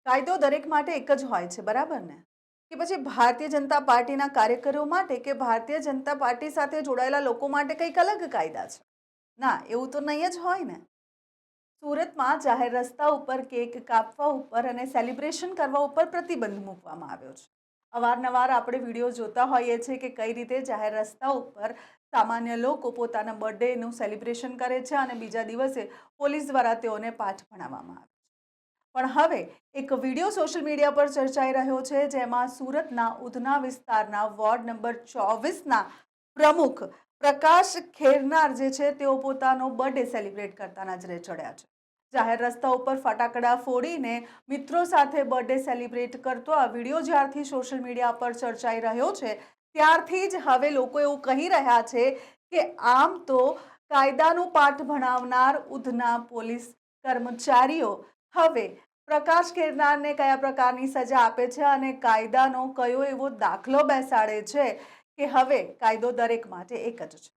કાયદો દરેક માટે એક જ હોય છે, બરાબર ને? કે પછી ભારતીય જનતા પાર્ટીના કાર્યકરો માટે કે ભારતીય જનતા પાર્ટી સાથે જોડાયેલા લોકો માટે કંઈક અલગ કાયદા છે? ના, એવું તો નહીં જ હોય ને. સુરતમાં જાહેર રસ્તા ઉપર કેક કાપવા ઉપર અને સેલિબ્રેશન કરવા ઉપર પ્રતિબંધ મૂકવામાં આવ્યો છે. અવારનવાર આપણે વિડીયો જોતા હોઈએ છીએ કે કઈ રીતે જાહેર રસ્તા ઉપર સામાન્ય લોકો પોતાના બર્થડેનું સેલિબ્રેશન કરે છે અને બીજા દિવસે પોલીસ દ્વારા તેઓને પાઠ ભણાવવામાં આવે છે. પણ હવે એક વિડીયો સોશિયલ મીડિયા પર ચર્ચાઈ રહ્યો છે, જેમાં સુરતના ઉધના વિસ્તારના વોર્ડ નંબર 24ના પ્રમુખ પ્રકાશ ખેરનાર જે છે તેઓ પોતાનો બર્થડે સેલિબ્રેટ કરતા નજરે ચડ્યા છે. જાહેર રસ્તા ઉપર ફટાકડા ફોડીને મિત્રો સાથે બર્થડે સેલિબ્રેટ કરતો આ વિડીયો જ્યારથી સોશિયલ મીડિયા પર ચર્ચાઈ રહ્યો છે, ત્યારથી જ હવે લોકો એવું કહી રહ્યા છે કે આમ તો કાયદાનું પાઠ ભણાવનાર ઉધના પોલીસ કર્મચારીઓ હવે પ્રકાશ ખેરનારને કયા પ્રકારની સજા આપે છે અને કાયદાનો કયો એવો દાખલો બેસાડે છે કે હવે કાયદો દરેક માટે એક જ છે.